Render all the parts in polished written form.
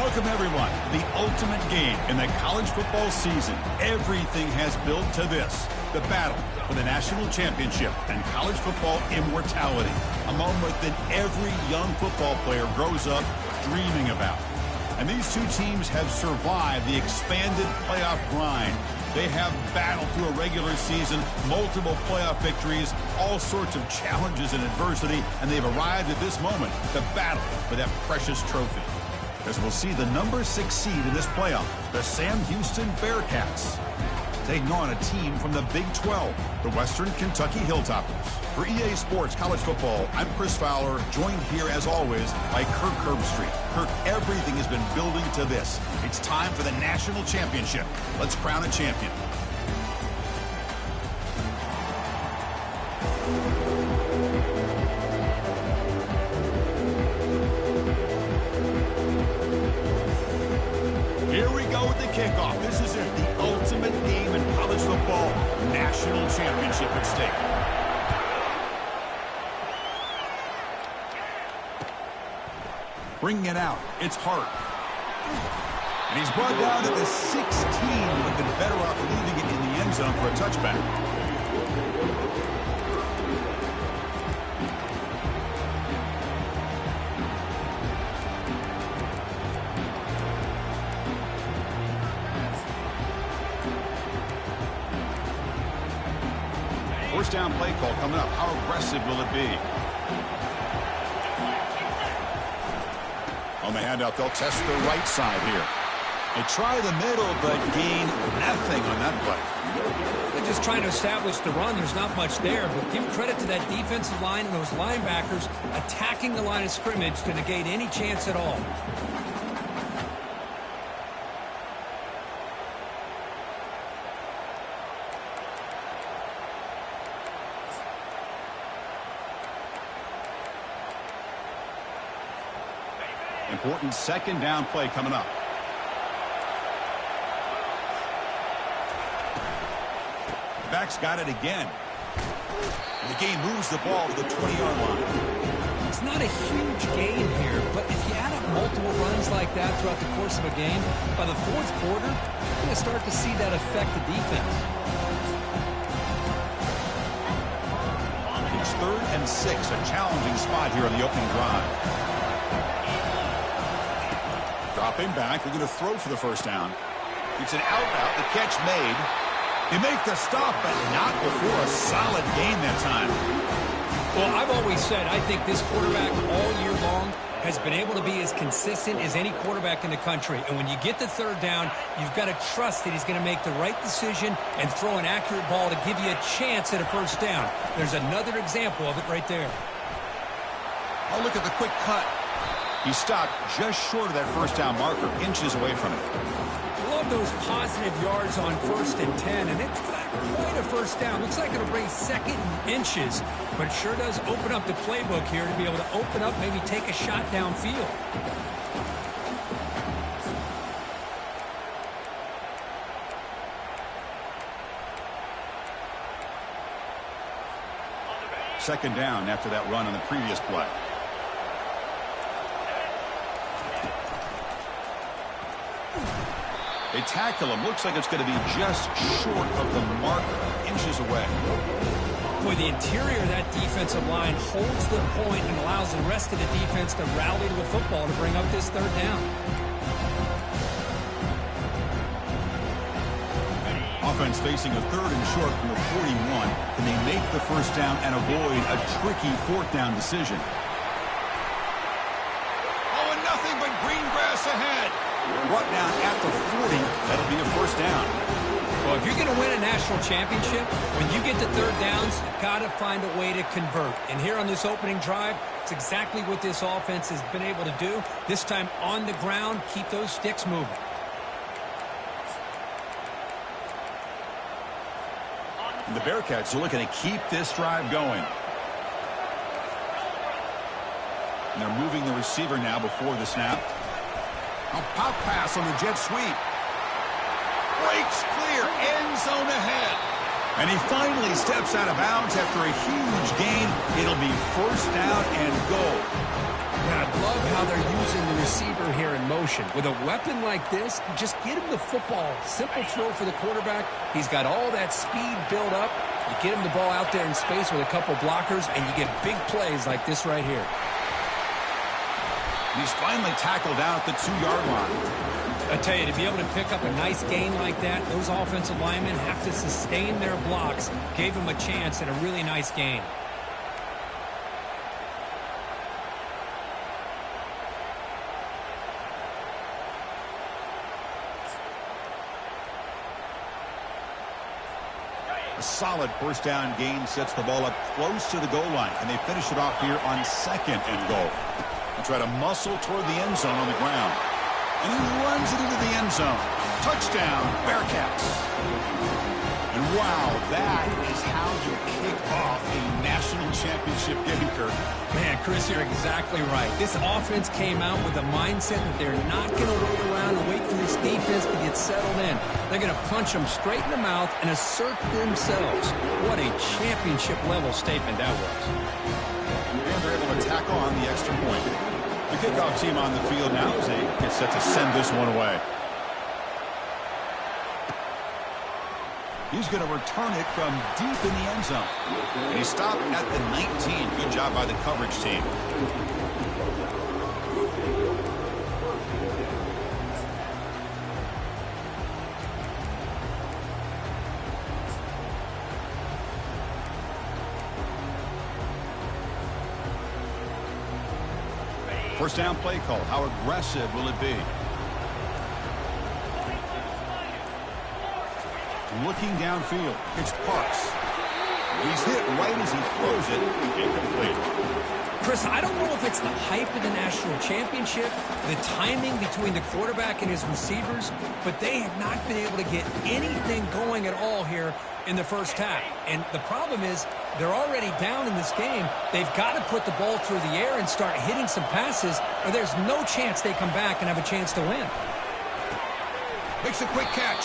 Welcome, everyone, to the ultimate game in the college football season. Everything has built to this, the battle for the national championship and college football immortality, a moment that every young football player grows up dreaming about. And these two teams have survived the expanded playoff grind. They have battled through a regular season, multiple playoff victories, all sorts of challenges and adversity, and they've arrived at this moment, the battle for that precious trophy. As we'll see the number 6 seed in this playoff, the Sam Houston Bearcats, taking on a team from the Big 12, the Western Kentucky Hilltoppers. For EA Sports College Football, I'm Chris Fowler, joined here as always by Kirk Herbstreit. Kirk, everything has been building to this. It's time for the national championship. Let's crown a champion. Here we go with the kickoff. This is it, the ultimate game in college football. National championship at stake. Bringing it out, it's Hart. And he's brought down at the 16. Would have been better off leaving it in the end zone for a touchback. First down play call coming up. How aggressive will it be? On the handout, they'll test the right side here. They try the middle, but gain nothing on that play. They're just trying to establish the run. There's not much there, but give credit to that defensive line and those linebackers attacking the line of scrimmage to negate any chance at all. Important second down play coming up. Back's got it again. The game moves the ball to the 20-yard line. It's not a huge gain here, but if you add up multiple runs like that throughout the course of a game, by the fourth quarter, you're going to start to see that affect the defense. It's 3rd and 6, a challenging spot here on the opening drive. Dropping back, they're going to throw for the first down. It's an out route, the catch made. They make the stop, but not before a solid gain that time. Well, I've always said I think this quarterback all year long has been able to be as consistent as any quarterback in the country. And when you get the third down, you've got to trust that he's going to make the right decision and throw an accurate ball to give you a chance at a first down. There's another example of it right there. Oh, look at the quick cut. He stopped just short of that first down marker, inches away from it. I love those positive yards on 1st and 10, and it's not quite a first down. Looks like it'll bring 2nd and inches, but it sure does open up the playbook here to be able to open up, maybe take a shot downfield. Second down after that run on the previous play. They tackle him. Looks like it's going to be just short of the marker, inches away. Boy, the interior of that defensive line holds the point and allows the rest of the defense to rally to the football to bring up this third down. Offense facing a 3rd and short from the 41. Can they make the first down and avoid a tricky 4th down decision? Oh, and nothing but green grass ahead. Brought down at the 40. That'll be a first down. Well, if you're going to win a national championship, when you get to third downs, you've got to find a way to convert. And here on this opening drive, it's exactly what this offense has been able to do. This time on the ground, keep those sticks moving. And the Bearcats are looking to keep this drive going. And they're moving the receiver now before the snap. A pop pass on the jet sweep. Breaks clear. End zone ahead. And he finally steps out of bounds after a huge gain. It'll be first down and goal. And I love how they're using the receiver here in motion. With a weapon like this, just get him the football. Simple throw for the quarterback. He's got all that speed built up. You get him the ball out there in space with a couple blockers, and you get big plays like this right here. He's finally tackled down at the 2-yard line. I tell you, to be able to pick up a nice gain like that, those offensive linemen have to sustain their blocks. Gave him a chance at a really nice gain. A solid first down gain sets the ball up close to the goal line, and they finish it off here on 2nd and goal. They try to muscle toward the end zone on the ground. And he runs it into the end zone. Touchdown, Bearcats. And wow, that is how you kick off a national championship game, Kirk. Man, Chris, you're exactly right. This offense came out with a mindset that they're not going to wait around and wait for this defense to get settled in. They're going to punch them straight in the mouth and assert themselves. What a championship-level statement that was. And they're able to tackle on the extra point. The kickoff team on the field now as they get set to send this one away. He's going to return it from deep in the end zone. And he stopped at the 19. Good job by the coverage team. First down play call. How aggressive will it be? Looking downfield. It's Parks. He's hit right as he throws it. Incomplete. Chris, I don't know if it's the hype of the national championship, the timing between the quarterback and his receivers, but they have not been able to get anything going at all here in the first half. And the problem is they're already down in this game. They've got to put the ball through the air and start hitting some passes, or there's no chance they come back and have a chance to win. Makes a quick catch.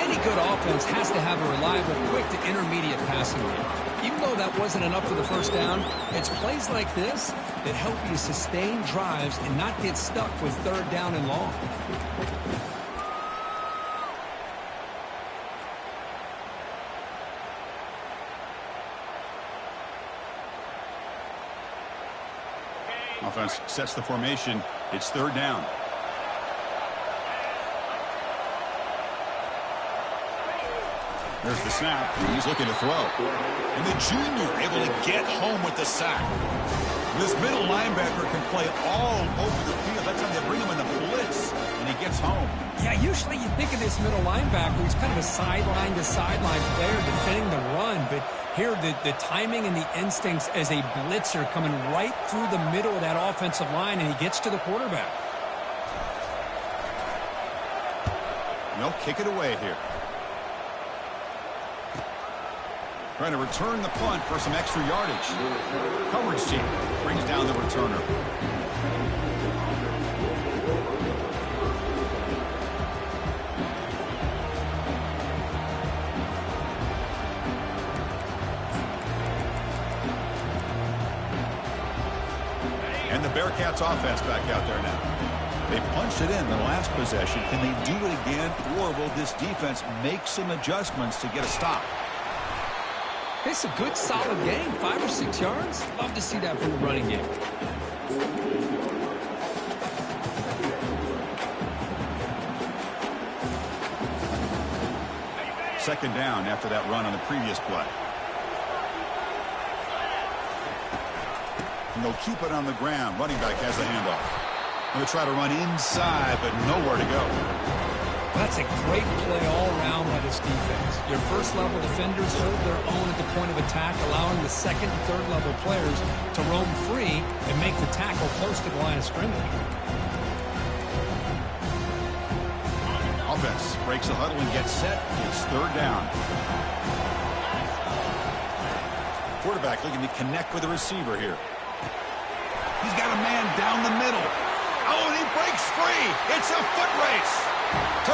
Any good offense has to have a reliable, quick to intermediate passing game. Even though that wasn't enough for the first down, it's plays like this that help you sustain drives and not get stuck with 3rd down and long. Offense sets the formation. It's 3rd down. There's the snap. He's looking to throw. And the junior able to get home with the sack. This middle linebacker can play all over the field. That's how they bring him in the blitz, and he gets home. Yeah, usually you think of this middle linebacker. He's kind of a sideline-to-sideline player defending the run. But here, the timing and the instincts as a blitzer coming right through the middle of that offensive line, and he gets to the quarterback. They'll kick it away here. Trying to return the punt for some extra yardage. Coverage team brings down the returner. And the Bearcats offense back out there now. They punched it in the last possession. Can they do it again, or will this defense make some adjustments to get a stop? It's a good, solid game. 5 or 6 yards. Love to see that from the running game. Second down after that run on the previous play. And they'll keep it on the ground. Running back has the handoff. They'll try to run inside, but nowhere to go. That's a great play all around by this defense. Your first-level defenders hold their own at the point of attack, allowing the second and third-level players to roam free and make the tackle close to the line of scrimmage. Offense breaks the huddle and gets set. It's 3rd down. Quarterback looking to connect with the receiver here. He's got a man down the middle. Oh, and he breaks free. It's a foot race.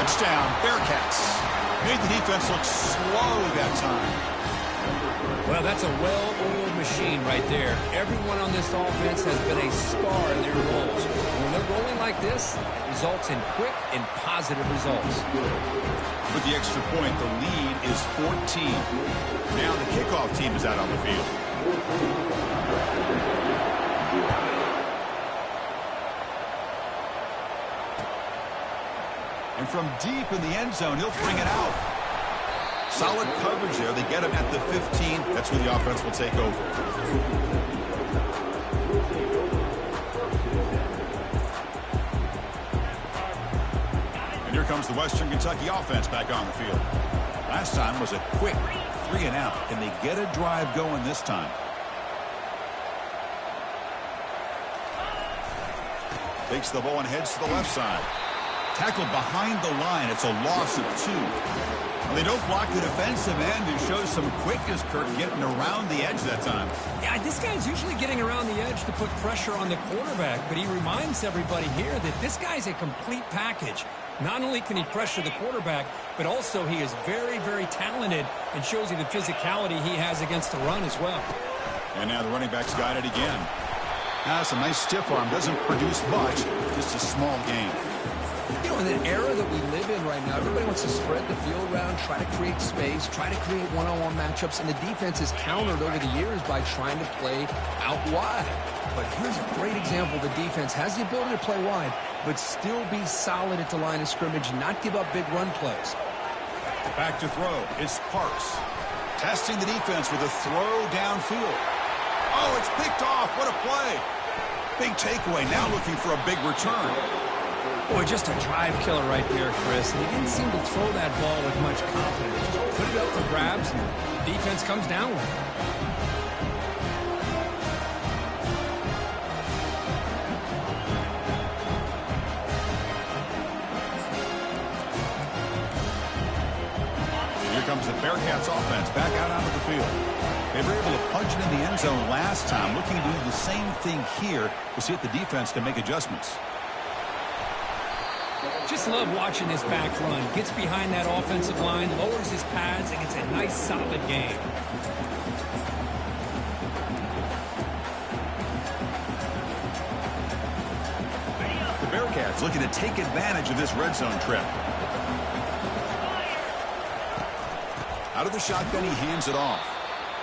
Touchdown, Bearcats. Made the defense look slow that time. Well, that's a well-oiled machine right there. Everyone on this offense has been a star in their roles. When they're rolling like this, it results in quick and positive results. With the extra point, the lead is 14. Now the kickoff team is out on the field. And from deep in the end zone, he'll bring it out. Solid coverage there. They get him at the 15. That's where the offense will take over. And here comes the Western Kentucky offense back on the field. Last time was a quick 3 and out. Can they get a drive going this time? Takes the ball and heads to the left side. Tackled behind the line. It's a loss of 2. They don't block the defensive end and show some quickness, Kirk, getting around the edge that time. Yeah, this guy's usually getting around the edge to put pressure on the quarterback, but he reminds everybody here that this guy's a complete package. Not only can he pressure the quarterback, but also he is very, very talented and shows you the physicality he has against the run as well. And now the running back's got it again. That's a nice stiff arm. Doesn't produce much, just a small gain. You know, in the era that we live in right now, everybody wants to spread the field around, try to create space, try to create one-on-one matchups, and the defense has countered over the years by trying to play out wide. But here's a great example. The defense has the ability to play wide, but still be solid at the line of scrimmage and not give up big run plays. Back to throw. It's Parks. Testing the defense with a throw downfield. Oh, it's picked off. What a play. Big takeaway. Now looking for a big return. Boy, just a drive killer right there, Chris. And he didn't seem to throw that ball with much confidence. Just put it up for grabs, and the defense comes down with it. Here comes the Bearcats offense back out onto the field. They were able to punch it in the end zone last time. Looking to do the same thing here. We'll see if the defense can make adjustments. Just love watching this back run. Gets behind that offensive line, lowers his pads, and gets a nice, solid gain. The Bearcats looking to take advantage of this red zone trip. Out of the shotgun, he hands it off.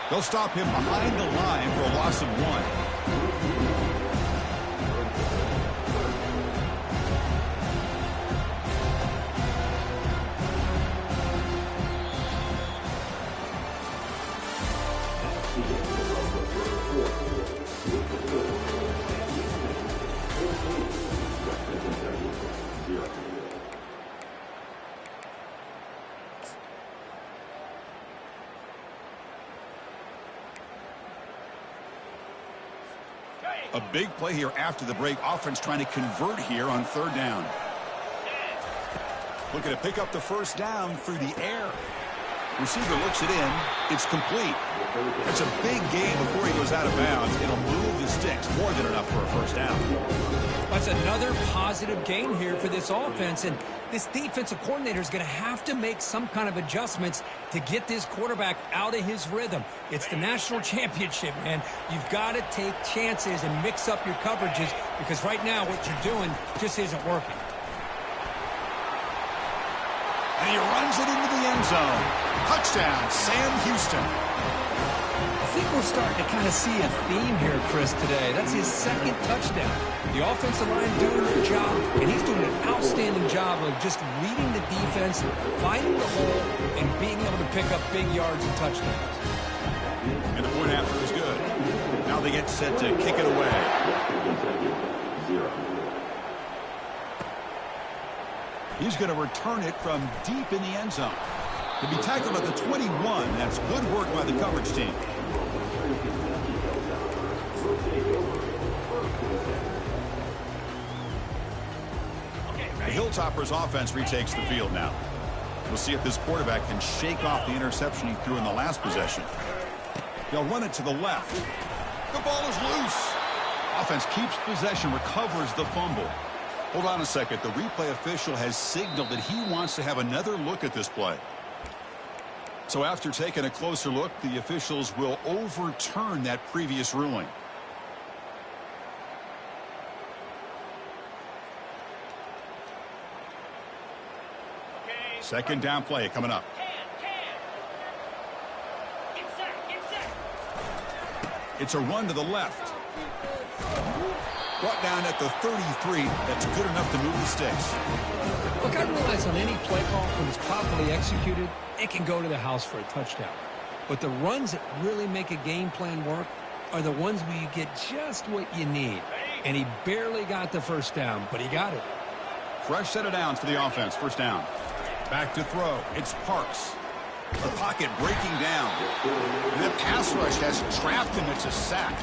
They'll stop him behind the line for a loss of 1. A big play here after the break. Offense trying to convert here on 3rd down. Looking to pick up the 1st down through the air. Receiver looks it in. It's complete. It's a big gain before he goes out of bounds. It'll move the sticks. More than enough for a 1st down. That's another positive gain here for this offense, and this defensive coordinator is going to have to make some kind of adjustments to get this quarterback out of his rhythm. It's the national championship, man. You've got to take chances and mix up your coverages because right now what you're doing just isn't working. And he runs it into the end zone. Touchdown, Sam Houston. I think we're starting to kind of see a theme here, Chris, today. That's his 2nd touchdown. The offensive line doing their job, and he's doing an outstanding job of just reading the defense, finding the hole, and being able to pick up big yards and touchdowns. And the point after is good. Now they get set to kick it away. He's going to return it from deep in the end zone. To be tackled at the 21, that's good work by the coverage team. The Hilltoppers offense retakes the field now. We'll see if this quarterback can shake off the interception he threw in the last possession. They'll run it to the left. The ball is loose. Offense keeps possession, recovers the fumble. Hold on a second. The replay official has signaled that he wants to have another look at this play. So after taking a closer look, the officials will overturn that previous ruling. Second down play coming up. It's a run to the left. Brought down at the 33. That's good enough to move the sticks. Look, I realize on any play call, when it's properly executed, it can go to the house for a touchdown. But the runs that really make a game plan work are the ones where you get just what you need. And he barely got the first down, but he got it. Fresh set of downs for the offense. First down. Back to throw. It's Parks. The pocket breaking down. And the pass rush has trapped him. It's a sack.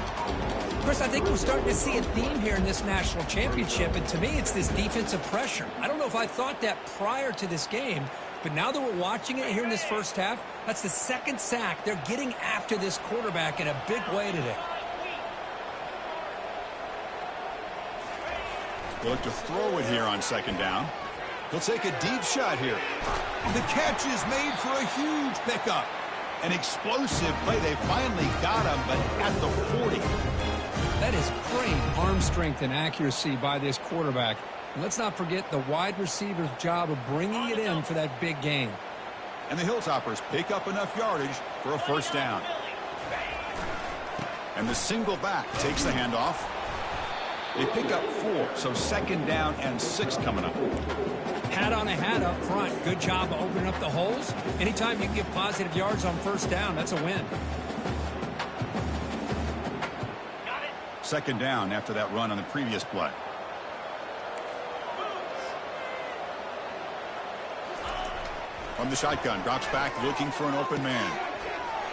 Chris, I think we're starting to see a theme here in this national championship, and to me it's this defensive pressure. I don't know if I thought that prior to this game, but now that we're watching it here in this first half, that's the second sack. They're getting after this quarterback in a big way today. They'll look to throw it here on second down. He'll take a deep shot here. The catch is made for a huge pickup. An explosive play. They finally got him, but at the 40. That is great arm strength and accuracy by this quarterback. And let's not forget the wide receiver's job of bringing it in for that big gain. And the Hilltoppers pick up enough yardage for a first down. And the single back takes the handoff. They pick up 4, so second down and 6 coming up. Hat on a hat up front. Good job of opening up the holes. Anytime you can get positive yards on first down, that's a win. Second down after that run on the previous play. From the shotgun, drops back looking for an open man.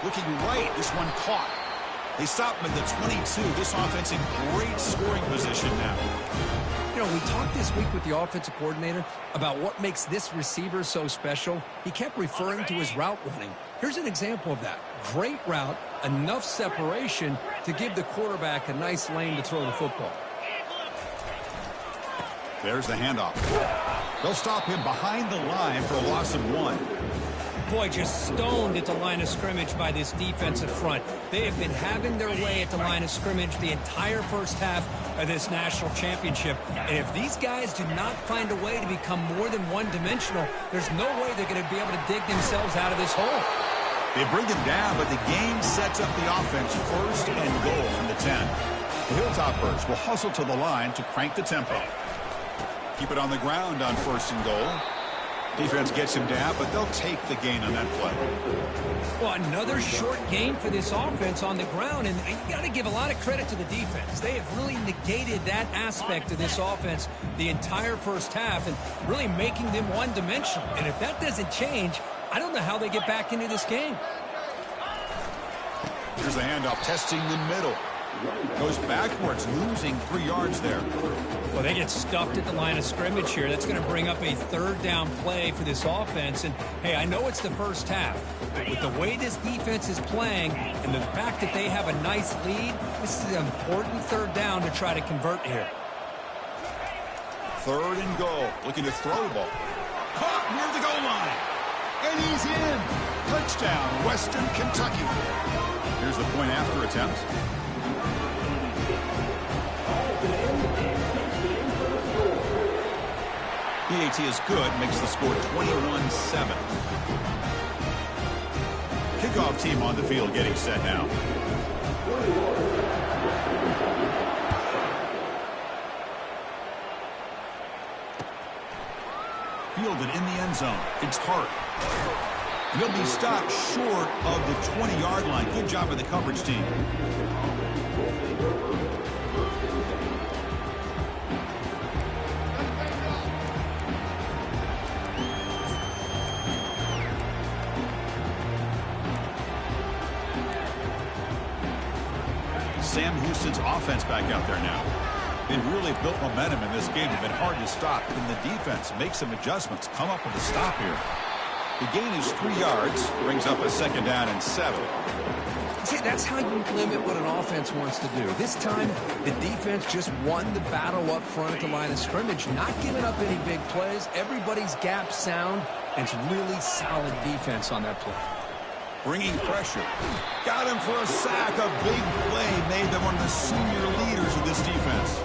Looking right, this one caught. They stop him at the 22. This offense in great scoring position now. You know, we talked this week with the offensive coordinator about what makes this receiver so special. He kept referring to his route running. Here's an example of that. Great route, enough separation to give the quarterback a nice lane to throw the football. There's the handoff. They'll stop him behind the line for a loss of 1. Boy, just stoned at the line of scrimmage by this defensive front. They have been having their way at the line of scrimmage the entire first half of this national championship. And if these guys do not find a way to become more than one-dimensional, there's no way they're going to be able to dig themselves out of this hole. They bring him down, but the game sets up the offense first and goal from the 10. The Hilltoppers will hustle to the line to crank the tempo. Keep it on the ground on first and goal. Defense gets him down, but they'll take the gain on that play. Well, another short gain for this offense on the ground, and you got to give a lot of credit to the defense. They have really negated that aspect of this offense the entire first half and really making them one-dimensional. And if that doesn't change, I don't know how they get back into this game. Here's the handoff, testing the middle. Goes backwards, losing 3 yards there. Well, they get stuffed at the line of scrimmage here. That's going to bring up a third down play for this offense. And, hey, I know it's the first half, but with the way this defense is playing and the fact that they have a nice lead, this is an important third down to try to convert here. Third and goal, looking to throw the ball. Caught near the goal line. And he's in. Touchdown, Western Kentucky. Here's the point after attempt. PAT is good, makes the score 21-7. Kickoff team on the field getting set now. Fielded in the end zone. It's Hart. And he'll be stopped short of the 20-yard line. Good job by the coverage team. Sam Houston's offense back out there now. They've really built momentum in this game. They've been hard to stop. And the defense makes some adjustments. Come up with a stop here. The gain is 3 yards, brings up a 2nd down and 7. See, that's how you limit what an offense wants to do. This time, the defense just won the battle up front at the line of scrimmage, not giving up any big plays. Everybody's gap sound, and it's really solid defense on that play. Bringing pressure. Got him for a sack. A big play made them one of the senior leaders of this defense.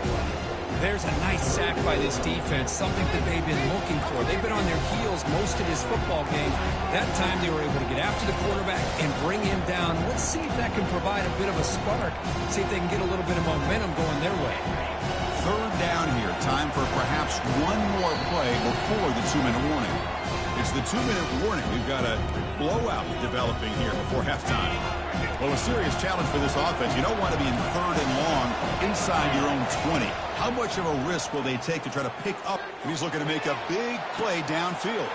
There's a nice sack by this defense, something that they've been looking for. They've been on their heels most of this football game. That time they were able to get after the quarterback and bring him down. Let's see if that can provide a bit of a spark. See if they can get a little bit of momentum going their way. 3rd down here. Time for perhaps one more play before the 2-minute warning. It's the 2-minute warning. We've got a blowout developing here before halftime. Well, a serious challenge for this offense. You don't want to be in 3rd and long inside your own 20. How much of a risk will they take to try to pick up? And he's looking to make a big play downfield.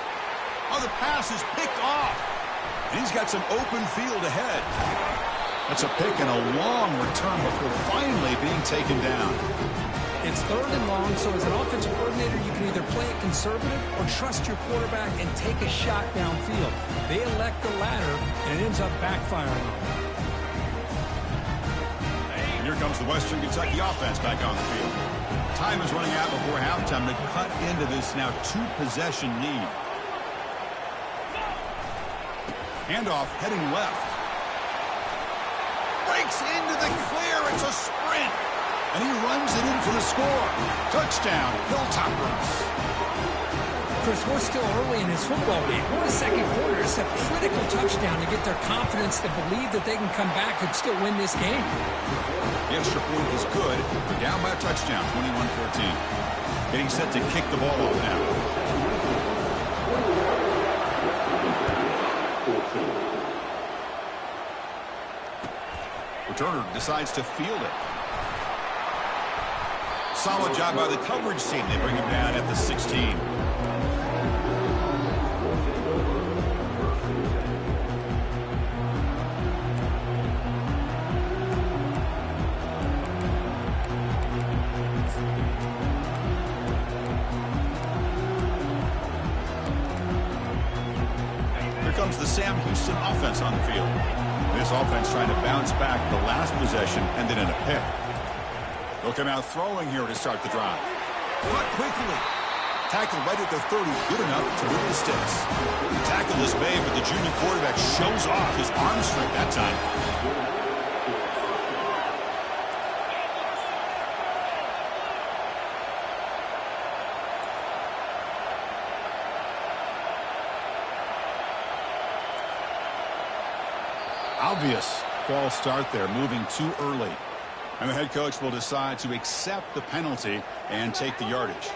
Oh, the pass is picked off. And he's got some open field ahead. That's a pick and a long return before finally being taken down. It's 3rd and long, so as an offensive coordinator, you can either play it conservative or trust your quarterback and take a shot downfield. They elect the latter, and it ends up backfiring on them. And here comes the Western Kentucky offense back on the field. Time is running out before halftime to cut into this now 2-possession lead. Handoff heading left. Breaks into the clear. It's a sprint. And he runs it in for the score. Touchdown, Hilltoppers. Chris, we're still early in this football game. We're in the 2nd quarter. It's a critical touchdown to get their confidence to believe that they can come back and still win this game. The extra point is good. We're down by a touchdown, 21-14. Getting set to kick the ball off now. Returner decides to field it. Solid job by the coverage team. They bring him down at the 16. Here comes the Sam Houston offense on the field. This offense trying to bounce back the last possession and then in a pick. They'll come out throwing here to start the drive. Cut quickly. Tackle right at the 30. Good enough to move the sticks. Tackle is made, but the junior quarterback shows off his arm strength that time. Obvious false start there, moving too early. And the head coach will decide to accept the penalty and take the yardage.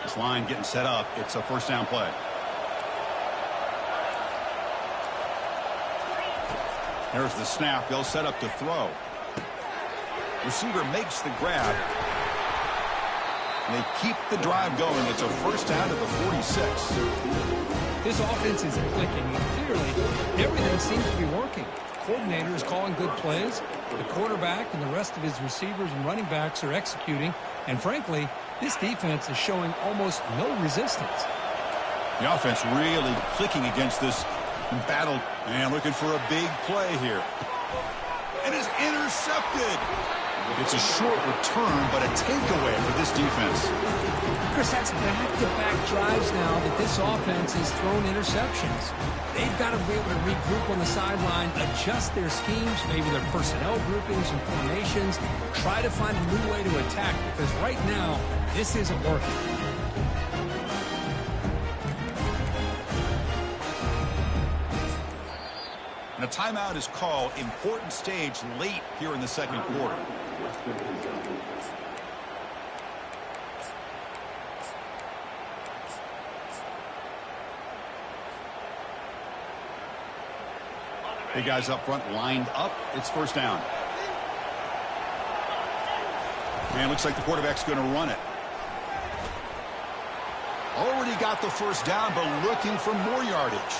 This line getting set up. It's a 1st down play. There's the snap. They'll set up to throw. Receiver makes the grab. And they keep the drive going. It's a 1st down to the 46. This offense is clicking. Clearly, everything seems to be working. The coordinator is calling good plays. The quarterback and the rest of his receivers and running backs are executing. And frankly, this defense is showing almost no resistance. The offense really clicking against this battle and looking for a big play here. And is intercepted. It's a short return, but a takeaway for this defense. Chris, that's back-to-back drives now that this offense has thrown interceptions. They've got to be able to regroup on the sideline, adjust their schemes, maybe their personnel groupings and formations, try to find a new way to attack, because right now, this isn't working. And a timeout is called. Important stage late here in the 2nd quarter. Big guys up front lined up. It's 1st down. And looks like the quarterback's going to run it. Already got the first down, but looking for more yardage.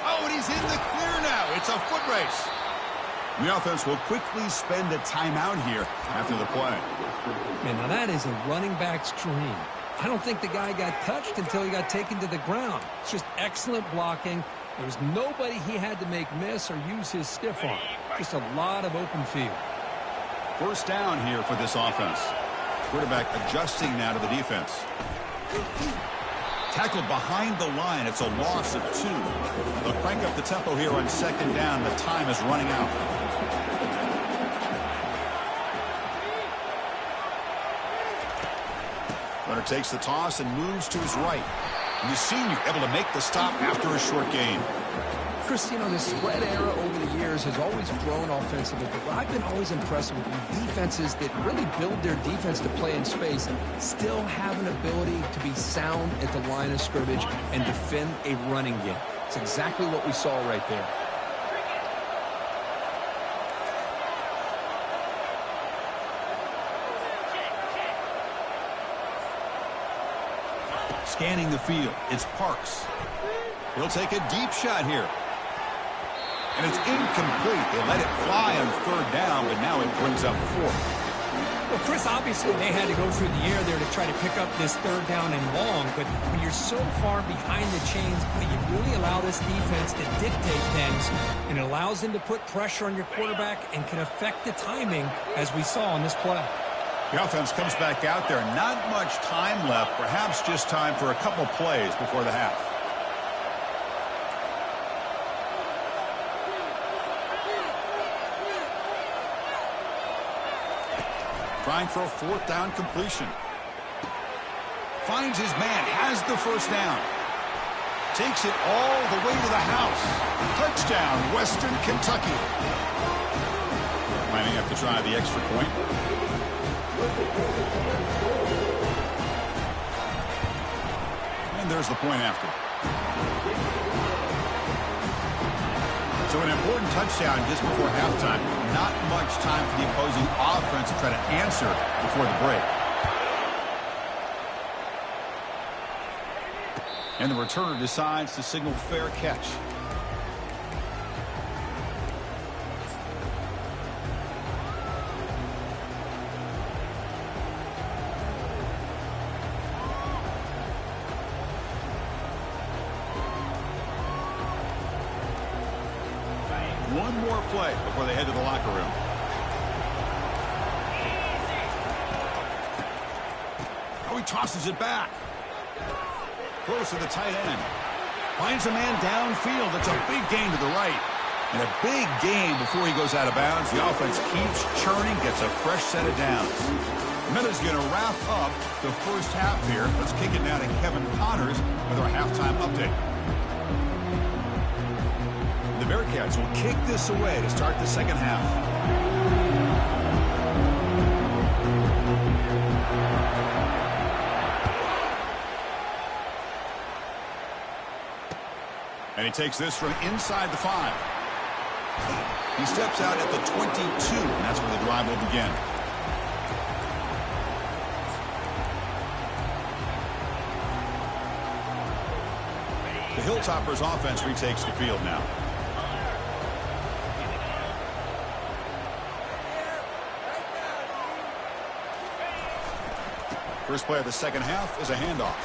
Oh, and he's in the clear now. It's a foot race. The offense will quickly spend a timeout here after the play. Man, now that is a running back's dream. I don't think the guy got touched until he got taken to the ground. It's just excellent blocking. There was nobody he had to make miss or use his stiff arm. Just a lot of open field. First down here for this offense. Quarterback adjusting now to the defense. Tackled behind the line. It's a loss of 2. They'll crank up the tempo here on second down. The time is running out. Runner takes the toss and moves to his right. And the senior able to make the stop after a short gain. Chris, you know, the spread era over the years has always grown offensively, but I've been always impressed with defenses that really build their defense to play in space and still have an ability to be sound at the line of scrimmage and defend a running game. It's exactly what we saw right there. Scanning the field, it's Parks. He'll take a deep shot here. And it's incomplete. They let it fly on third down, but now it brings up 4th. Well, Chris, obviously they had to go through the air there to try to pick up this third down and long, but when you're so far behind the chains, you really allow this defense to dictate things, and it allows them to put pressure on your quarterback and can affect the timing, as we saw on this play. The offense comes back out there. Not much time left, perhaps just time for a couple plays before the half. Trying for a 4th down completion. Finds his man, has the first down. Takes it all the way to the house. Touchdown, Western Kentucky. Might have to try the extra point. And there's the point after. So an important touchdown just before halftime. Not much time for the opposing offense to try to answer before the break. And the returner decides to signal fair catch. One more play before they head to the locker room. Oh, he tosses it back. Close to the tight end. Finds a man downfield. It's a big gain to the right. And a big gain before he goes out of bounds. The offense keeps churning, gets a fresh set of downs. Miller's going to wrap up the first half here. Let's kick it now to Kevin Connors with our halftime update. The Bearcats will kick this away to start the second half. And he takes this from inside the 5. He steps out at the 22, and that's where the drive will begin. The Hilltoppers offense retakes the field now. First play of the second half is a handoff.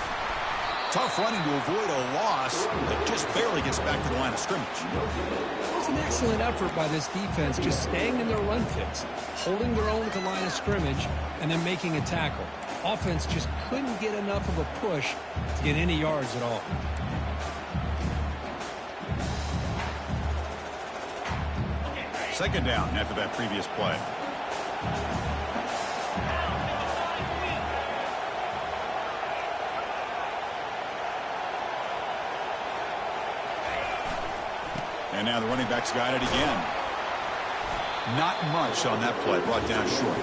Tough running to avoid a loss, but just barely gets back to the line of scrimmage. It was an excellent effort by this defense, just staying in their run fits, holding their own at the line of scrimmage, and then making a tackle. Offense just couldn't get enough of a push to get any yards at all. Second down after that previous play. And now the running back's got it again. Not much on that play, brought down short.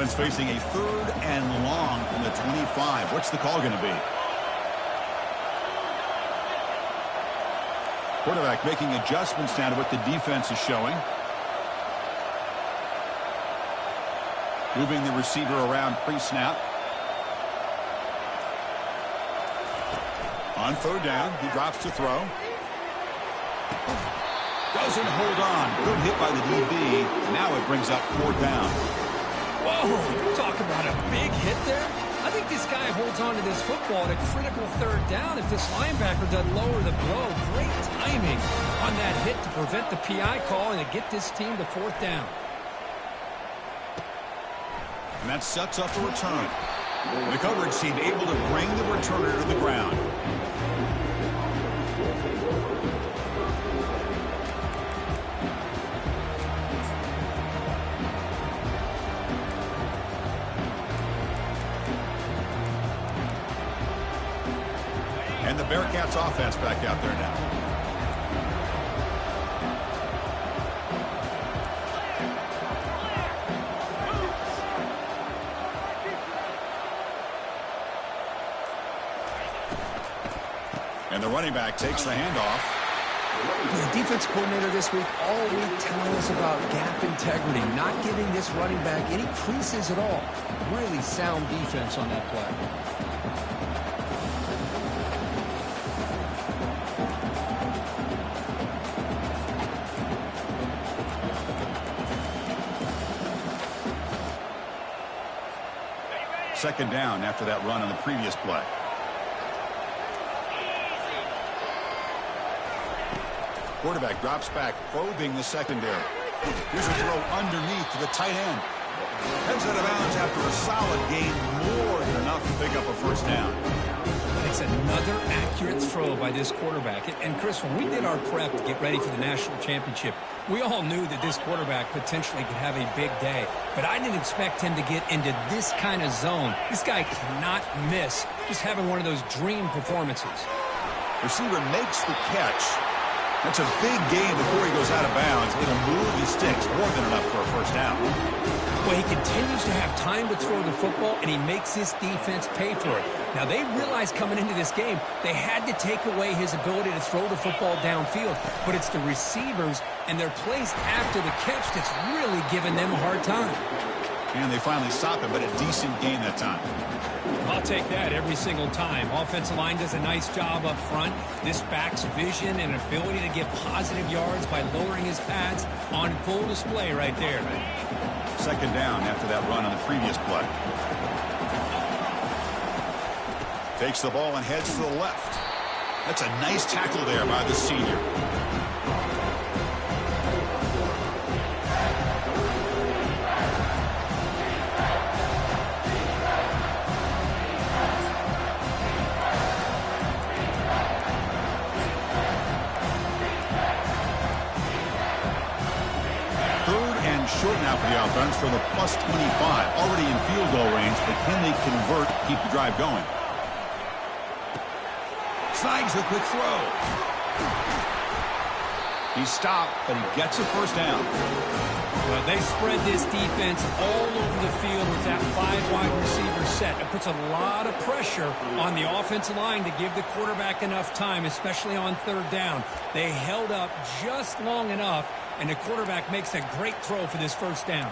offense facing a 3rd and long from the 25. What's the call going to be? Quarterback making adjustments now to what the defense is showing. Moving the receiver around pre-snap. On 3rd down, he drops to throw. Doesn't hold on. Good hit by the DB. Now it brings up 4th down. Whoa, talk about a big hit there. I think this guy holds on to this football at a critical 3rd down if this linebacker doesn't lower the blow. Great timing on that hit to prevent the PI call and to get this team to 4th down. And that sets up a return. The coverage team able to bring the returner to the ground. And the Bearcats offense back out there now. And the running back takes the handoff. The defense coordinator this week all week telling us about gap integrity, not giving this running back any creases at all. Really sound defense on that play. Second down after that run on the previous play. Quarterback drops back, probing the secondary. Here's a throw underneath to the tight end. Heads out of bounds after a solid gain, more than enough to pick up a 1st down. It's another accurate throw by this quarterback. And Chris, when we did our prep to get ready for the national championship, we all knew that this quarterback potentially could have a big day. But I didn't expect him to get into this kind of zone. This guy cannot miss. Just having one of those dream performances. Receiver makes the catch. That's a big gain before he goes out of bounds. It'll move the sticks, more than enough for a 1st down. Well, he continues to have time to throw the football, and he makes his defense pay for it. Now, they realized coming into this game, they had to take away his ability to throw the football downfield. But it's the receivers and their plays after the catch that's really giving them a hard time. And they finally stop him, but a decent gain that time. I'll take that every single time. Offensive line does a nice job up front. This back's vision and ability to get positive yards by lowering his pads on full display right there. Second down after that run on the previous play. Takes the ball and heads to the left. That's a nice tackle there by the senior. Short now for the offense from the +25. Already in field goal range, but can they convert, keep the drive going? Slides the quick throw. He stopped, but he gets a 1st down. Well, they spread this defense all over the field with that 5 wide receiver set. It puts a lot of pressure on the offensive line to give the quarterback enough time, especially on 3rd down. They held up just long enough, and the quarterback makes a great throw for this 1st down.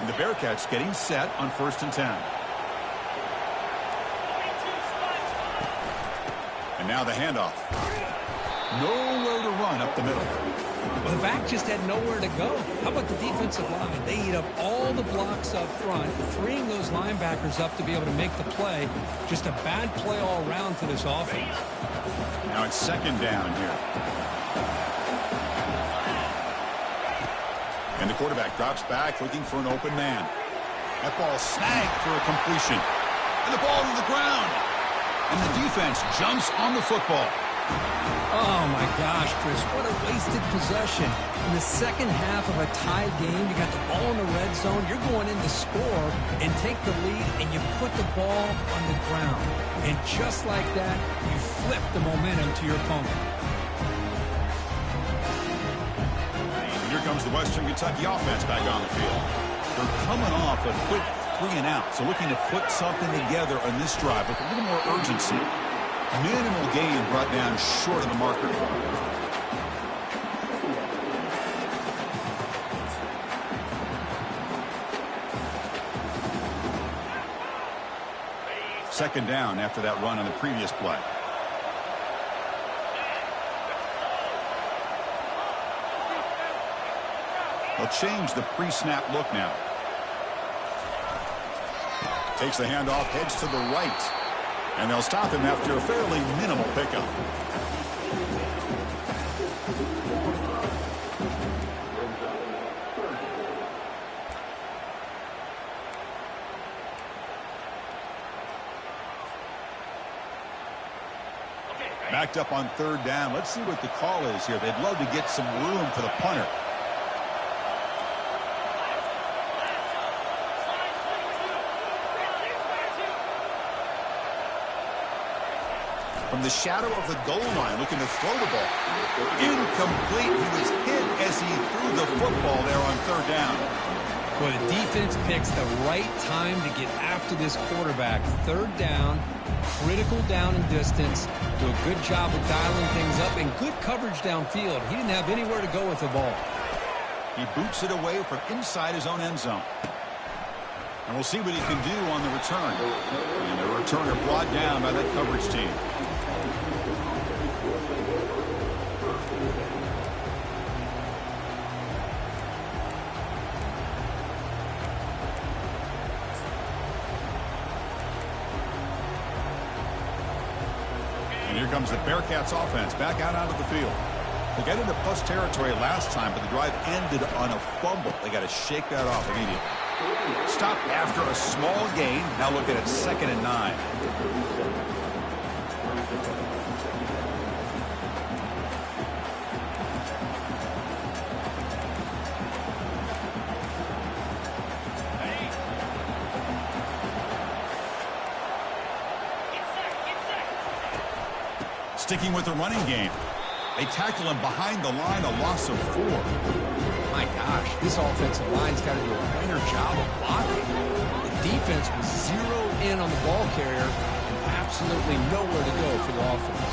And the Bearcats getting set on 1st and 10. And now the handoff. Nowhere to run up the middle. Well, the back just had nowhere to go. How about the defensive line? They eat up all the blocks up front, freeing those linebackers up to be able to make the play. Just a bad play all around for this offense. Now it's 2nd down here. And the quarterback drops back looking for an open man. That ball snagged for a completion. And the ball to the ground. And the defense jumps on the football. Oh, my gosh, Chris, what a wasted possession. In the second half of a tied game, you got the ball in the red zone. You're going in to score and take the lead, and you put the ball on the ground. And just like that, you flip the momentum to your opponent. comes the Western Kentucky offense back on the field. They're coming off a quick 3-and-out, so looking to put something together on this drive with a little more urgency. Minimal gain brought down short of the marker. Second down after that run on the previous play. They'll change the pre-snap look now. Takes the handoff, heads to the right. And they'll stop him after a fairly minimal pickup. Backed up on third down. Let's see what the call is here. They'd love to get some room for the punter. From the shadow of the goal line, looking to throw the ball. Incomplete. He was hit as he threw the football there on third down. Well, the defense picks the right time to get after this quarterback. Third down, critical down and distance. Do a good job of dialing things up and good coverage downfield. He didn't have anywhere to go with the ball. He boots it away from inside his own end zone. And we'll see what he can do on the return. And the returner brought down by that coverage team. And here comes the Bearcats offense back out onto the field. They got into plus territory last time, but the drive ended on a fumble. They got to shake that off immediately. Stop after a small gain. Now looking at 2nd and 9. Sticking with the running game. They tackle him behind the line, a loss of 4. My gosh, this offensive line's got to do a better job of blocking. The defense was zeroed in on the ball carrier and absolutely nowhere to go for the offense.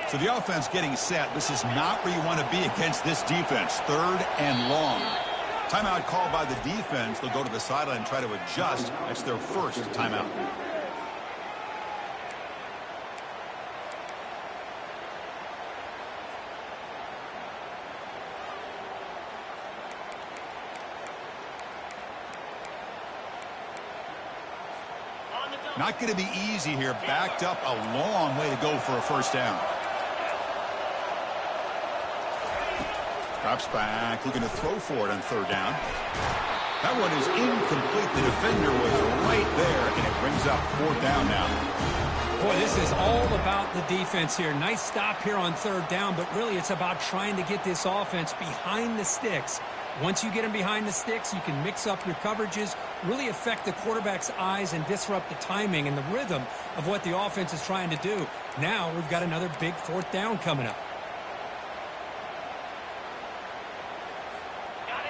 So the offense getting set. This is not where you want to be against this defense. 3rd and long. Timeout called by the defense. They'll go to the sideline and try to adjust. That's their first timeout. Not going to be easy here. Backed up a long way to go for a first down. Drops back, looking to throw for it on 3rd down. That one is incomplete. The defender was right there, and it brings up 4th down now. Boy, this is all about the defense here. Nice stop here on 3rd down, but really it's about trying to get this offense behind the sticks. Once you get them behind the sticks, you can mix up your coverages, really affect the quarterback's eyes and disrupt the timing and the rhythm of what the offense is trying to do. Now we've got another big 4th down coming up.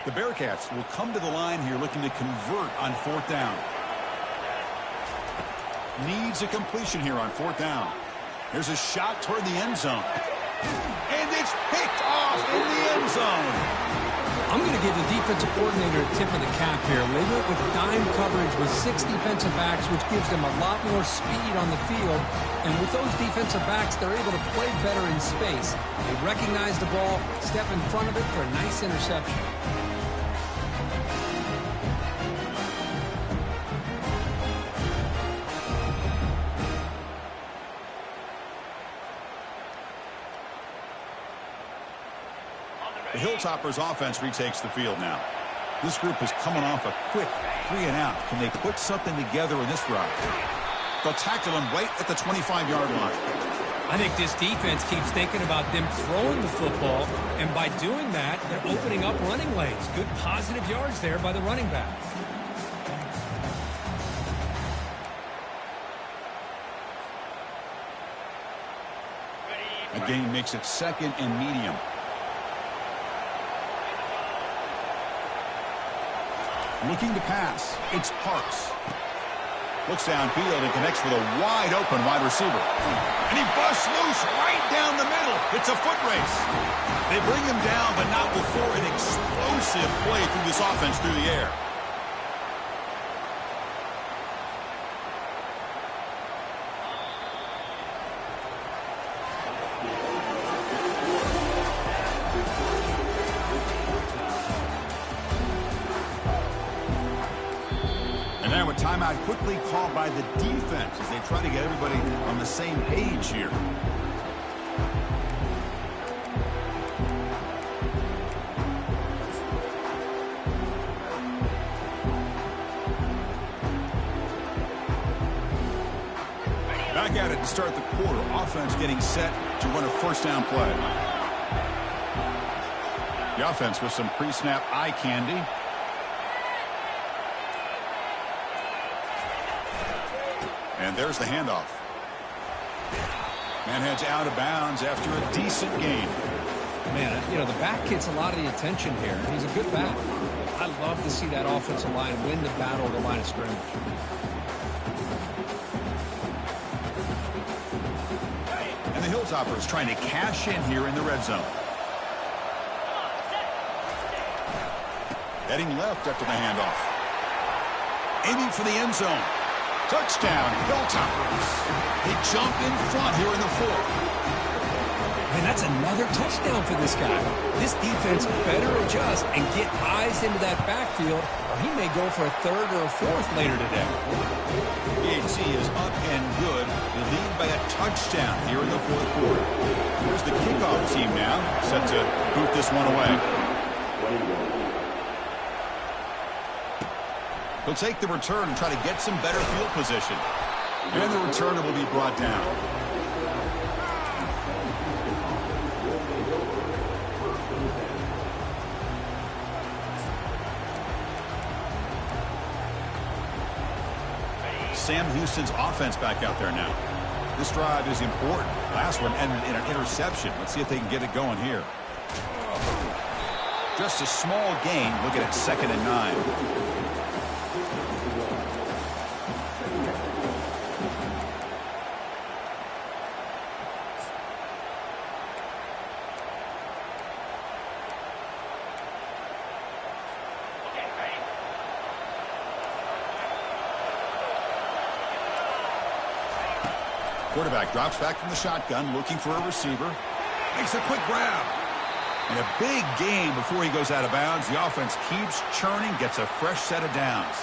The Bearcats will come to the line here looking to convert on 4th down. Needs a completion here on 4th down. There's a shot toward the end zone. And it's picked off in the end zone. I'm going to give the defensive coordinator a tip of the cap here. They went with dime coverage with 6 defensive backs, which gives them a lot more speed on the field. And with those defensive backs, they're able to play better in space. They recognize the ball, step in front of it for a nice interception. The Hilltoppers offense retakes the field now. This group is coming off a quick 3-and-out. Can they put something together in this drive? They'll tackle him right at the 25-yard line. I think this defense keeps thinking about them throwing the football, and by doing that, they're opening up running lanes. Good positive yards there by the running back. The gain makes it 2nd and medium. Looking to pass. It's Parks. Looks downfield and connects with a wide-open wide receiver. And he busts loose right down the middle. It's a foot race. They bring him down, but not before an explosive play through this offense through the air. Timeout quickly called by the defense as they try to get everybody on the same page here. Back at it to start the quarter. Offense getting set to run a first down play. The offense with some pre-snap eye candy. And there's the handoff. Man heads out of bounds after a decent gain. Man, you know, the back gets a lot of the attention here. He's a good back. I love to see that offensive line win the battle at the line of scrimmage. And the Hilltoppers trying to cash in here in the red zone. Heading left after the handoff. Aiming for the end zone. Touchdown, Hilltoppers. They jump in front here in the 4th. And that's another touchdown for this guy. This defense better adjust and get eyes into that backfield, or he may go for a 3rd or a 4th later today. PHC is up and good. They lead by a touchdown here in the 4th quarter. Here's the kickoff team now, set to boot this one away. He'll take the return and try to get some better field position. And the returner will be brought down. Sam Houston's offense back out there now. This drive is important. Last one ended in an interception. Let's see if they can get it going here. Just a small gain. Looking at 2nd and 9. Quarterback drops back from the shotgun, looking for a receiver. Makes a quick grab. And a big gain before he goes out of bounds. The offense keeps churning, gets a fresh set of downs.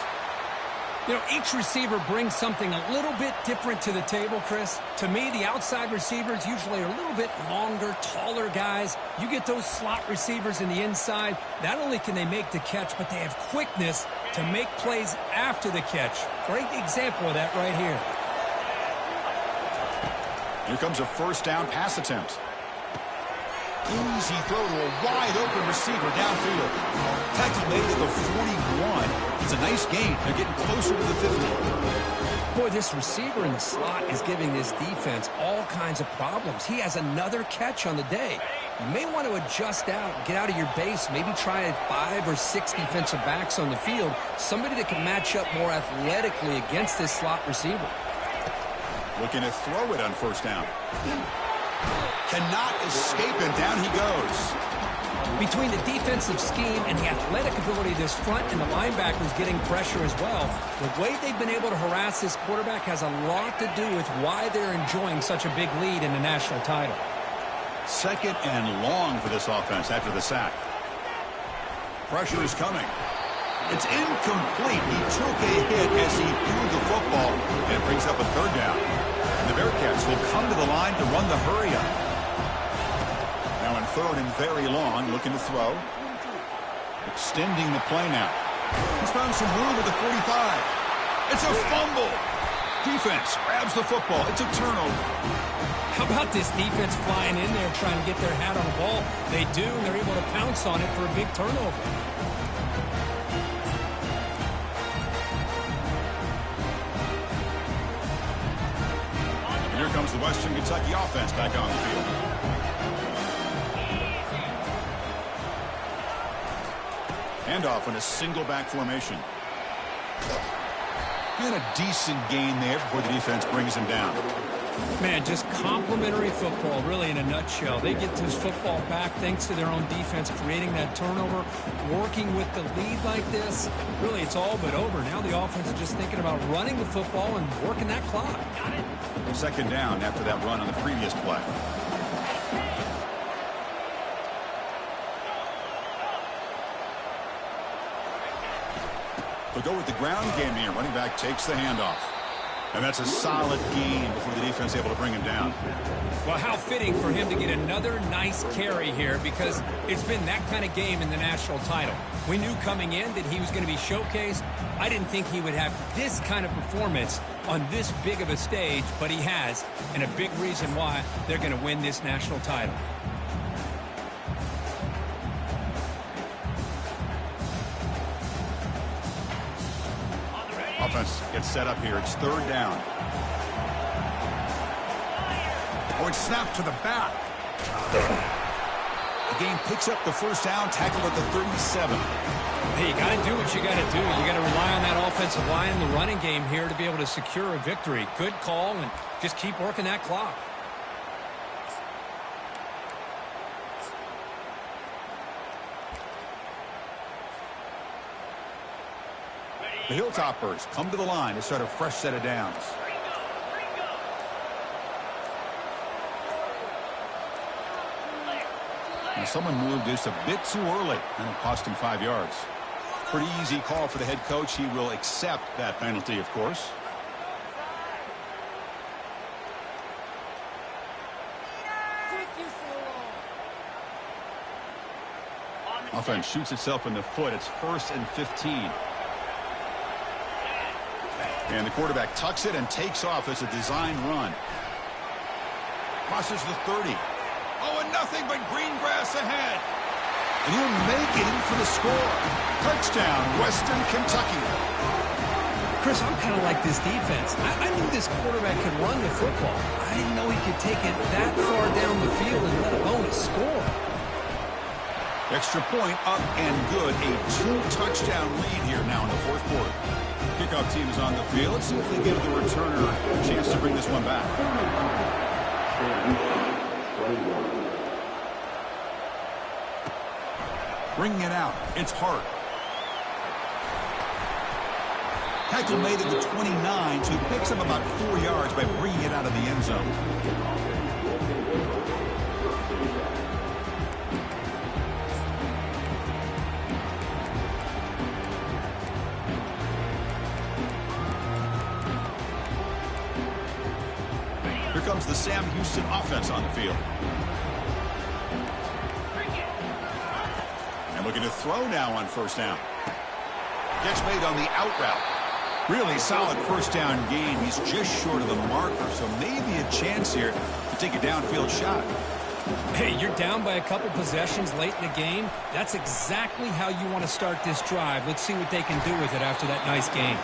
You know, each receiver brings something a little bit different to the table, Chris. To me, the outside receivers usually are a little bit longer, taller guys. You get those slot receivers in the inside. Not only can they make the catch, but they have quickness to make plays after the catch. Great example of that right here. Here comes a first down pass attempt. Easy throw to a wide-open receiver downfield. Tackle made at the 41. It's a nice gain. They're getting closer to the 50. Boy, this receiver in the slot is giving this defense all kinds of problems. He has another catch on the day. You may want to adjust out, get out of your base, maybe try 5 or 6 defensive backs on the field, somebody that can match up more athletically against this slot receiver. Looking to throw it on first down. Cannot escape, and down he goes. Between the defensive scheme and the athletic ability of this front and the linebackers getting pressure as well, the way they've been able to harass this quarterback has a lot to do with why they're enjoying such a big lead in the national title. 2nd and long for this offense after the sack. Pressure is coming. It's incomplete. He took a hit as he threw the football, and it brings up a 3rd down. And the Bearcats will come to the line to run the hurry-up. Now in 3rd and very long, looking to throw. Extending the play now. He's found some room at the 45. It's a fumble. Defense grabs the football. It's a turnover. How about this defense flying in there trying to get their hat on the ball? They do, and they're able to pounce on it for a big turnover. And here comes the Western Kentucky offense back on the field. Handoff in a single back formation. And a decent gain there before the defense brings him down. Man, just complimentary football, really, in a nutshell. They get this football back thanks to their own defense, creating that turnover, working with the lead like this. Really, it's all but over. Now the offense is just thinking about running the football and working that clock. Second down after that run on the previous play. They'll go with the ground game here. Running back takes the handoff. And that's a solid gain before the defense able to bring him down. Well, how fitting for him to get another nice carry here, because it's been that kind of game in the national title. We knew coming in that he was going to be showcased. I didn't think he would have this kind of performance on this big of a stage, but he has, and a big reason why they're going to win this national title. Offense gets set up here. It's third down. Oh, it's snapped to the back. The game picks up the first down, tackled at the 37. Hey, you got to do what you got to do. You got to rely on that offensive line and the running game here to be able to secure a victory. Good call, and just keep working that clock. The Hilltoppers come to the line to start a fresh set of downs. And someone moved just a bit too early, and it cost him 5 yards. Pretty easy call for the head coach. He will accept that penalty, of course. Offense shoots itself in the foot. It's 1st and 15. And the quarterback tucks it and takes off as a design run. Crosses the 30. Oh, and nothing but green grass ahead. And he'll make it in for the score. Touchdown, Western Kentucky. Chris, I'm kind of like this defense. I knew this quarterback could run the football. I didn't know he could take it that far down the field and let alone score. Extra point up and good. A 2-touchdown lead here now in the fourth quarter. Kickoff team is on the field. Let's see if they give the returner a chance to bring this one back. Bringing it out. It's Hart. Tackle made at the 29, so he picks up about 4 yards by bringing it out of the end zone. Here comes the Sam Houston offense on the field. And looking to throw now on first down. Catch made on the out route. Really solid first down game. He's just short of the marker, so maybe a chance here to take a downfield shot. Hey, you're down by a couple possessions late in the game. That's exactly how you want to start this drive. Let's see what they can do with it after that nice game.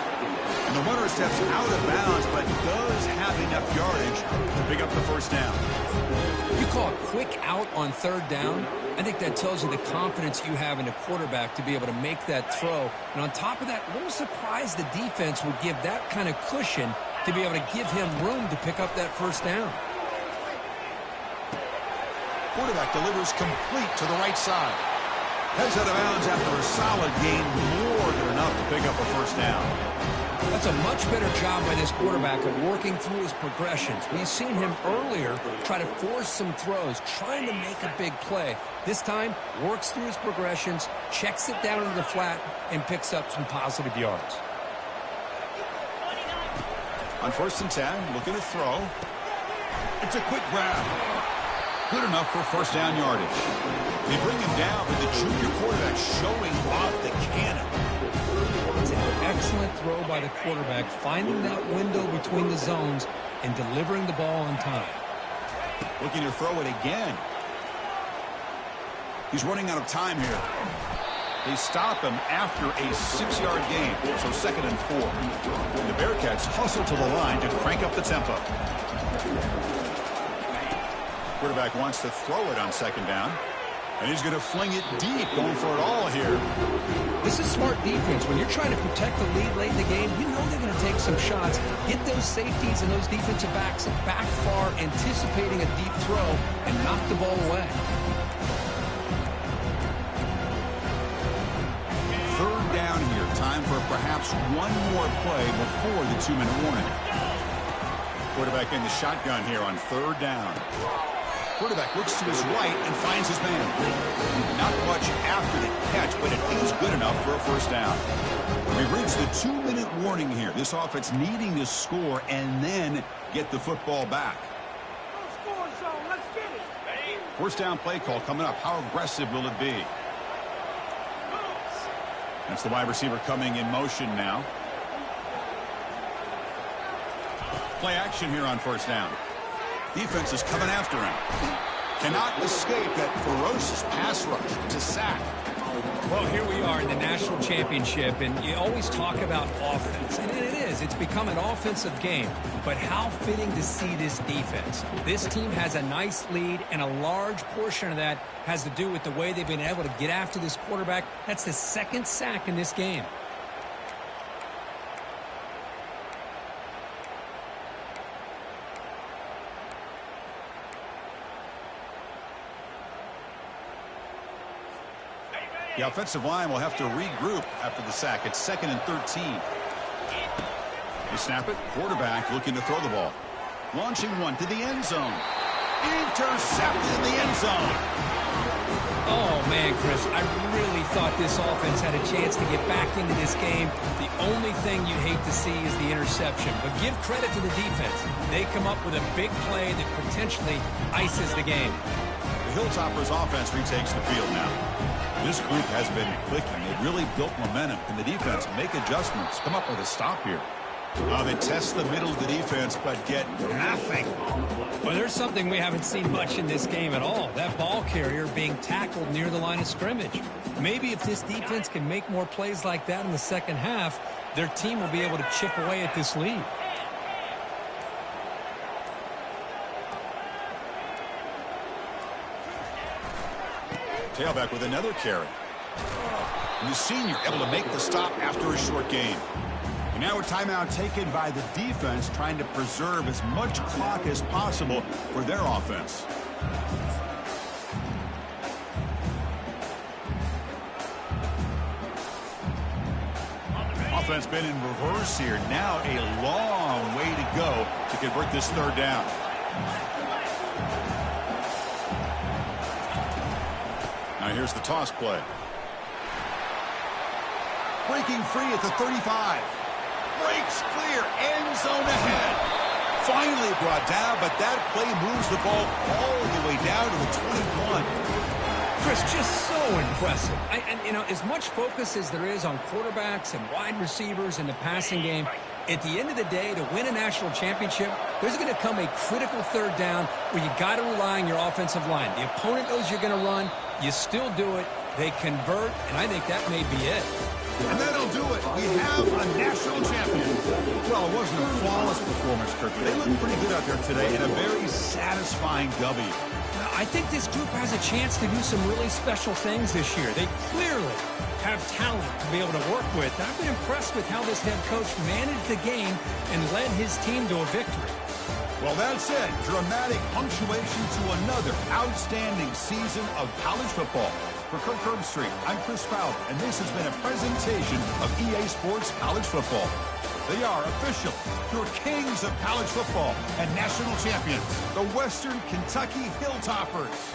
And the runner steps out of bounds, but does have enough yardage to pick up the first down. You call a quick out on third down. I think that tells you the confidence you have in the quarterback to be able to make that throw. And on top of that, a little surprised the defense would give that kind of cushion to be able to give him room to pick up that first down. Quarterback delivers complete to the right side. Heads out of bounds after a solid gain, more than enough to pick up a first down. That's a much better job by this quarterback of working through his progressions. We've seen him earlier try to force some throws, trying to make a big play. This time, works through his progressions, checks it down into the flat, and picks up some positive yards. On 1st and 10, looking to throw. It's a quick grab. Good enough for first down yardage. They bring him down, but the junior quarterback showing off the cannon. It's an excellent throw by the quarterback, finding that window between the zones and delivering the ball on time. Looking to throw it again. He's running out of time here. They stop him after a 6-yard gain, so 2nd and 4. The Bearcats hustle to the line to crank up the tempo. Quarterback wants to throw it on 2nd down. And he's going to fling it deep, going for it all here. This is smart defense. When you're trying to protect the lead late in the game, you know they're going to take some shots. Get those safeties and those defensive backs back far, anticipating a deep throw, and knock the ball away. 3rd down here. Time for perhaps one more play before the 2-minute warning. Quarterback in the shotgun here on 3rd down. Quarterback looks to his right and finds his man. Not much after the catch, but it is good enough for a first down. We've reached the 2-minute warning here. This offense needing to score and then get the football back. Let's get it. First down play call coming up. How aggressive will it be? That's the wide receiver coming in motion now. Play action here on first down. Defense is coming after him. Cannot escape that ferocious pass rush. It's a sack. Well, here we are in the national championship, and you always talk about offense. And it is. It's become an offensive game. But how fitting to see this defense. This team has a nice lead, and a large portion of that has to do with the way they've been able to get after this quarterback. That's the 2nd sack in this game. The offensive line will have to regroup after the sack. It's 2nd and 13. They snap it. Quarterback looking to throw the ball. Launching one to the end zone. Intercepted in the end zone. Oh, man, Chris, I really thought this offense had a chance to get back into this game. The only thing you hate to see is the interception. But give credit to the defense. They come up with a big play that potentially ices the game. The Hilltoppers offense retakes the field now. This group has been clicking. They've really built momentum. Can the defense make adjustments? Come up with a stop here. They test the middle of the defense, but get nothing. Well, there's something we haven't seen much in this game at all. That ball carrier being tackled near the line of scrimmage. Maybe if this defense can make more plays like that in the second half, their team will be able to chip away at this lead. Tailback with another carry. And the senior able to make the stop after a short gain. And now a timeout taken by the defense, trying to preserve as much clock as possible for their offense. Offense been in reverse here. Now a long way to go to convert this 3rd down. Now here's the toss play. Breaking free at the 35. Breaks clear. End zone ahead. Finally brought down, but that play moves the ball all the way down to the 21. Chris, just so impressive. And you know, as much focus as there is on quarterbacks and wide receivers in the passing game, at the end of the day, to win a national championship, there's going to come a critical 3rd down where you got to rely on your offensive line. The opponent knows you're going to run. You still do it. They convert, and I think that may be it. And that'll do it. We have a national champion. Well, it wasn't a flawless performance, Kirk. They looked pretty good out there today in a very satisfying W. I think this group has a chance to do some really special things this year. They clearly have talent to be able to work with. And I've been impressed with how this head coach managed the game and led his team to a victory. Well, that's it. Dramatic punctuation to another outstanding season of college football. For Kirk Herbstreit, I'm Chris Fowler, and this has been a presentation of EA Sports College Football. They are official, your kings of college football and national champions, the Western Kentucky Hilltoppers.